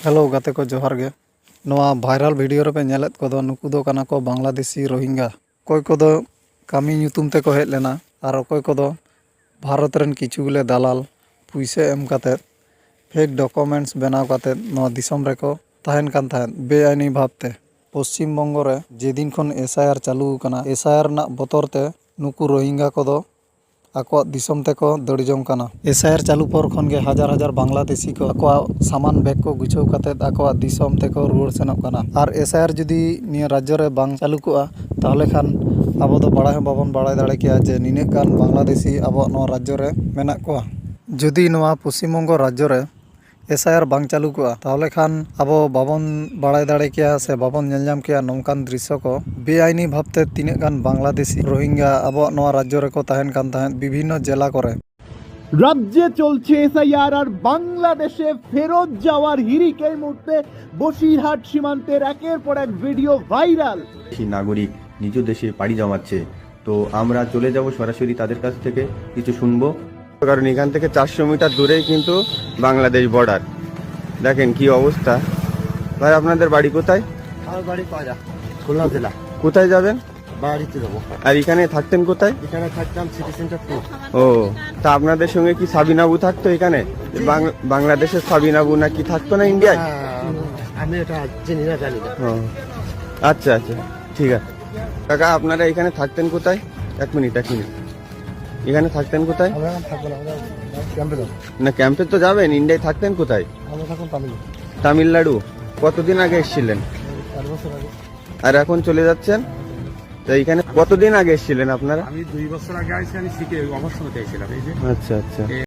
Hello गाते को जोहार गे नवा भाइरल वीडियो रे पे नेलेत को दो नुकु दो काना को बांग्लादेशी रोहिंग्या कोई को दो कामी ᱧᱩᱛᱩᱢ ते को हेज लेना और कोई को दो भारत रन किछु गुले दालाल पुइसे एम काते फेक डॉक्यूमेंट्स बनाव काते नवा दिसम रे को ताहेन कान ताहेन बेआईनी भावते पश्चिम बंगो रे जेदिन खन एसआईआर चालू कना एसआईआर ना बतर ते नुकु रोहिंग्या को दो आको दिसम ते को दड़ जोंग काना एसआईआर चालू पर खन गे हजार हजार बांग्लादेशी को आको सामान बैग को गुछाव काते आको दिसम ते को रुवाड़ सेनोग काना और एसआईआर जुदी निया राज्य रे बांग चालू कोआ ताहले खान आबो दो बाड़ाय हम बाबन बाड़ाय दाड़े किया जे निने गान बांग्लादेशी आबो नो राज्य रे मेना कोआ जुदी नोआ पश्चिम बंग राज्य रे एसआईआर बांग चालू कोआ ताहले खान आबो बाबन बाड़ाय दाड़े किया से बाबन नेलजाम किया नोंकान दृश्य को बेआईनी भावते तिने गान बांग्लादेशी रोहिंग्या आबो नो राज्य रे को ताहेन कान ताहेन विभिन्न जिला करे রাজ্যে চলছে এসআইআর আর বাংলাদেশে ফেরত যাওয়ার হিড়িক এই মুহূর্তে বসিরহাট সীমান্তের একের পর এক ভিডিও ভাইরাল। নাগরিক নিজ দেশে পাড়ি জমাচ্ছে, তো আমরা চলে যাব সরাসরি তাদের কাছ থেকে কিছু শুনবো, কারণ এখান থেকে 400 মিটার দূরেই কিন্তু বাংলাদেশ বর্ডার। দেখেন কি অবস্থা। ভাই আপনাদের বাড়ি কোথায়? আমার বাড়ি পাজা, খুলনা জেলা। কোথায় যাবেন? বাড়িতে যাবো। আর এখানে থাকতেন কোথায়? এখানে থাকতাম সিটি সেন্টার 2। ও, তা আপনাদের সঙ্গে কি সাবিনাবু থাকতো এখানে? বাংলাদেশের সাবিনাবু নাকি থাকতো না ইন্ডিয়ায়? আমি এটা চিনি না, জানি না। আচ্ছা আচ্ছা, ঠিক আছে। কাকা আপনারা এখানে থাকতেন কোথায়? এক মিনিট। এখানে থাকতেন কোথায়? আমরা এখন থাকবো না, আমরা ক্যাম্পে যাবো। না ক্যাম্পে তো যাবেন, ইন্ডিয়ায় থাকতেন কোথায়? আমরা থাকুন তামিলনাড়ু। কতদিন আগে এসেছিলেন? 4 বছর আগে। আর এখন চলে যাচ্ছেন? তো এখানে কতদিন আগে এসেছিলেন আপনারা? আমি 2 বছর আগে আইছি, আমি শিখে অবসর হতে এসেছিলাম। এই যে আচ্ছা আচ্ছা।